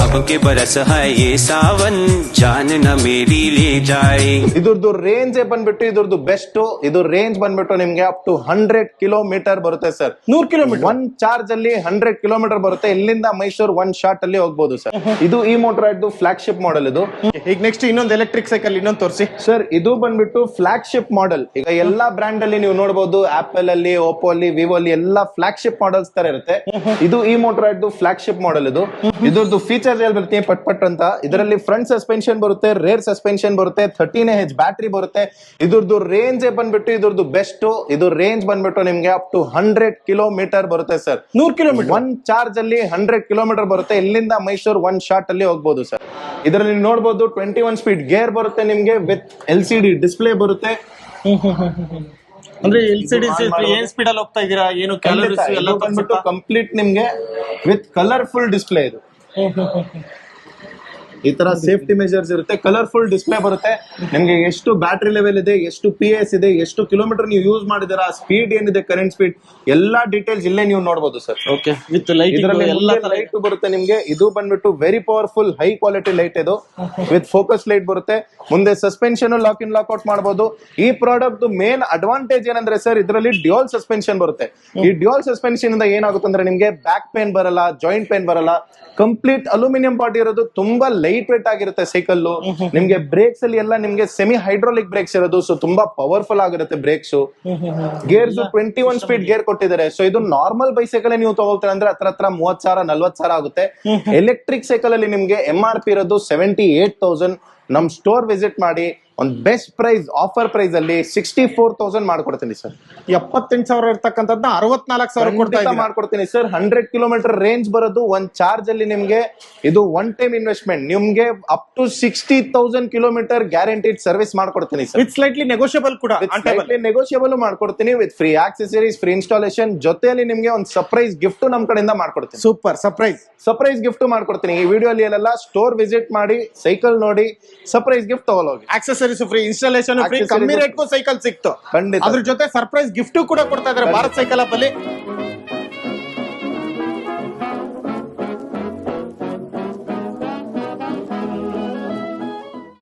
के बरस है ये सावन जान न मेरी ले जाए। ಇದ್ರದ್ದು ರೇಂಜ್ ಬಂದ್ಬಿಟ್ಟು ಇದ್ರದ್ದು ಬೆಸ್ಟ್. ಇದು ರೇಂಜ್ ಬಂದ್ಬಿಟ್ಟು ನಿಮ್ಗೆ ಅಪ್ ಟು 100 ಕಿಲೋಮೀಟರ್ ಬರುತ್ತೆ ಸರ್. 100 ಕಿಲೋಮೀಟರ್ ಒನ್ ಚಾರ್ಜ್ ಅಲ್ಲಿ 100 ಕಿಲೋಮೀಟರ್ ಬರುತ್ತೆ. ಇಲ್ಲಿಂದ ಮೈಸೂರು ಒನ್ ಶಾಟ್ ಅಲ್ಲಿ ಹೋಗ್ಬೋದು ಸರ್. ಇದು ಈ ಮೋಟರ್ ಫ್ಲಾಗ್ಶಿಪ್ ಮಾಡೆಲ್ ಇದು. ಈಗ ನೆಕ್ಸ್ಟ್ ಇನ್ನೊಂದು ಎಲೆಕ್ಟ್ರಿಕ್ ಸೈಕಲ್ ಇನ್ನೊಂದು ತೋರಿಸಿ ಸರ್. ಇದು ಬಂದ್ಬಿಟ್ಟು ಫ್ಲಾಗ್ಶಿಪ್ ಮಾಡೆಲ್. ಈಗ ಎಲ್ಲಾ ಬ್ರಾಂಡ್ ಅಲ್ಲಿ ನೀವು ನೋಡಬಹುದು, ಆಪಲ್ ಅಲ್ಲಿ, ಓಪೋ ಅಲ್ಲಿ, ವಿವೋ ಅಲ್ಲಿ ಎಲ್ಲಾ ಫ್ಲಾಗ್ಶಿಪ್ ಮಾಡೆಲ್ಸ್ ತರ ಇರುತ್ತೆ. ಇದು ಈ ಮೋಟರ್ ಫ್ಲಾಗ್ಶಿಪ್ ಮಾಡೆಲ್ ಇದು. ಇದ್ರದ್ದು ಫೀಚರ್ಸ್ ಹೇಳ್ಬಿಡ್ತೀನಿ ಪಟ್ ಪಟ್ ಅಂತ. ಇದರಲ್ಲಿ ಫ್ರಂಟ್ ಸಸ್ಪೆನ್ಷನ್ ಬರುತ್ತೆ, ರೇರ್ ಸಸ್ಪೆನ್ಷನ್ ಬರುತ್ತೆ, 13Ah ಬ್ಯಾಟರಿ ಬರುತ್ತೆ. ಇದ್ರದ್ದು ರೇಂಜ್ ಬಂದ್ಬಿಟ್ಟು ಇದ್ರದ್ದು ಬೆಸ್ಟ್. ಇದು ರೇಂಜ್ ಬಂದ್ಬಿಟ್ಟು ನಿಮ್ಗೆ ಅಪ್ ಟು 100 ಕಿಲೋಮೀಟರ್ ಬರುತ್ತೆ ಸರ್. 100 ಕಿಲೋಮೀಟರ್ ಒನ್ ಚಾರ್ಜ್ ಅಲ್ಲಿ 100 ಕಿಲೋಮೀಟರ್ ಬರುತ್ತೆ. ಇಲ್ಲಿಂದ ಮೈಸೂರು ಒನ್ ಶಾಟ್ ಅಲ್ಲಿ ಹೋಗ್ಬೋದು ಸರ್. ಇದರಲ್ಲಿ ನೋಡಬಹುದು 21 ಸ್ಪೀಡ್ ಗೇರ್ ಬರುತ್ತೆ ನಿಮ್ಗೆ, ವಿತ್ LCD ಡಿಸ್ಪ್ಲೇ ಬರುತ್ತೆ. ಅಂದ್ರೆ LCD ಏನ್ ಸ್ಪೀಡ್ ಅಲ್ಲಿ ಹೋಗ್ತಾ ಇದೀರಾ, ಏನು ಕ್ಯಾಲೋರೀಸ್ ಎಲ್ಲ ಬಂದ್ಬಿಟ್ಟು ಕಂಪ್ಲೀಟ್ ನಿಮ್ಗೆ ವಿತ್ ಕಲರ್ಫುಲ್ ಡಿಸ್ಪ್ಲೇ ಇದು. ಈ ತರ ಸೇಫ್ಟಿ ಮೆಜರ್ಸ್ ಇರುತ್ತೆ, ಕಲರ್ಫುಲ್ ಡಿಸ್ಪ್ಲೇ ಬರುತ್ತೆ ನಿಮ್ಗೆ. ಎಷ್ಟು ಬ್ಯಾಟರಿ ಲೆವೆಲ್ ಇದೆ, ಎಷ್ಟು PS ಇದೆ, ಎಷ್ಟು ಕಿಲೋಮೀಟರ್ ನೀವು ಯೂಸ್ ಮಾಡಿದಿರಾ, ಸ್ಪೀಡ್ ಏನಿದೆ, ಕರೆಂಟ್ ಸ್ಪೀಡ್ ಎಲ್ಲಾ ಡೀಟೇಲ್ಸ್ ಇಲ್ಲೇ ನೀವು ನೋಡಬಹುದು ಸರ್. ಓಕೆ ವಿತ್ ಲೈಟ್ ಇದರಲ್ಲಿ ಎಲ್ಲ ಲೈಟ್ ಬರುತ್ತೆ ನಿಮ್ಗೆ. ಇದು ಬಂದ್ಬಿಟ್ಟು very powerful high quality light ಇದು, ವಿತ್ ಫೋಕಸ್ ಲೈಟ್ ಬರುತ್ತೆ. ಮುಂದೆ suspension lock in lock out ಮಾಡಬಹುದು. ಈ ಪ್ರಾಡಕ್ಟ್ ಮೇನ್ ಅಡ್ವಾಂಟೇಜ್ ಏನಂದ್ರೆ ಸರ್, ಇದರಲ್ಲಿ ಡ್ಯುಯಲ್ ಸಸ್ಪೆನ್ಷನ್ ಬರುತ್ತೆ. ಈ ಡ್ಯುಯಲ್ ಸಸ್ಪೆನ್ಷನ್ ಇಂದ ಏನಾಗುತ್ತೆ ಅಂದ್ರೆ ನಿಮ್ಗೆ ಬ್ಯಾಕ್ ಪೇನ್ ಬರಲ್ಲ, ಜಾಯಿಂಟ್ ಪೇನ್ ಬರಲ್ಲ. ಕಂಪ್ಲೀಟ್ ಅಲ್ಯೂಮಿನಿಯಂ ಬಾಡಿ ಇರೋದು, ತುಂಬಾ ಲೈಟ್ ವೇಟ್ ಆಗಿರುತ್ತೆ ಸೈಕಲ್. ನಿಮ್ಗೆ ಬ್ರೇಕ್ಸ್ ಅಲ್ಲಿ ಎಲ್ಲ ನಿಮ್ಗೆ ಸೆಮಿ ಹೈಡ್ರಾಲಿಕ್ ಬ್ರೇಕ್ಸ್ ಇರೋದು, ಸೊ ತುಂಬಾ ಪವರ್ಫುಲ್ ಆಗಿರುತ್ತೆ ಬ್ರೇಕ್ಸ್. ಗೇರ್ಸ್ 21 ಸ್ಪೀಡ್ ಗೇರ್ ಕೊಟ್ಟಿದ್ದಾರೆ. ಸೊ ಇದು ನಾರ್ಮಲ್ ಬೈಸೈಕಲ್ ನೀವು ತಗೊಳ್ತೀರ ಅಂದ್ರೆ ಹತ್ರ 30,000 40,000 ಆಗುತ್ತೆ. ಎಲೆಕ್ಟ್ರಿಕ್ ಸೈಕಲ್ ಅಲ್ಲಿ ನಿಮ್ಗೆ MRP ಇರೋದು 78,000. ನಮ್ ಸ್ಟೋರ್ ವಿಸಿಟ್ ಮಾಡಿ, ಒಂದು ಬೆಸ್ಟ್ ಪ್ರೈಸ್ ಆಫರ್ ಪ್ರೈಸ್ ಅಲ್ಲಿ 64,000 ಮಾಡ್ಕೊಡ್ತೀನಿ ಸರ್. 78,000 ಇರ್ತಕ್ಕಂಥದ್ನ 64,000 ಮಾಡ್ಕೊಡ್ತೀನಿ ಸರ್. 100 ಕಿಲೋಮೀಟರ್ ರೇಂಜ್ ಬರೋದು. ಒಂದ್ ಚಾರ್ಜ್ ಅಲ್ಲಿ ನಿಮ್ಗೆ ಇದು ಒನ್ ಟೈಮ್ ಇನ್ವೆಸ್ಟ್ಮೆಂಟ್. ನಿಮ್ಗೆ up to 60,000 kilometre guaranteed service ಮಾಡ್ಕೊಡ್ತೀನಿ ಸರ್. ವಿತ್ ಸ್ಲೈಟ್ಲಿ ನೆಗೋಷಿಯಬಲ್ ಕೂಡ, ನೆಗೋಷಿಯಬಲ್ ಮಾಡ್ಕೊಡ್ತೀನಿ with free accessories, free installation. ಜೊತೆಯಲ್ಲಿ ನಿಮ್ಗೆ ಒಂದು ಸರ್ಪ್ರೈಸ್ ಗಿಫ್ಟ್ ನಮ್ ಕಡೆಯಿಂದ ಮಾಡ್ಕೊಡ್ತೀನಿ. ಸೂಪರ್ ಸರ್ಪ್ರೈಸ್ ಗಿಫ್ಟ್ ಮಾಡ್ಕೊಡ್ತೀನಿ. ಈ ವಿಡಿಯೋ ಅಲ್ಲಿ ಎಲ್ಲ ಸ್ಟೋರ್ ವಿಸಿಟ್ ಮಾಡಿ, ಸೈಕಲ್ ನೋಡಿ, ಸರ್ಪ್ರೈಸ್ ಗಿಫ್ಟ್ ತಗೊಳ್ಳೋಗಿ. ಆಕ್ಸೆಸರೀಸ್ ಫ್ರೀ, ಇನ್ಸ್ಟಾಲೇಷನ್ ಫ್ರೀ, ಕಮ್ಮಿ ರೇಟ್ಗೂ ಸೈಕಲ್ ಸಿಕ್ತು. ಖಂಡಿತ. ಅದ್ರ ಜೊತೆ ಸರ್ಪ್ರೈಸ್ ಗಿಫ್ಟ್ ಕೂಡ ಕೊಡ್ತಾ ಇದ್ದಾರೆ ಭಾರತ್ ಸೈಕಲ್ ಆಪ್ ಅಲ್ಲಿ.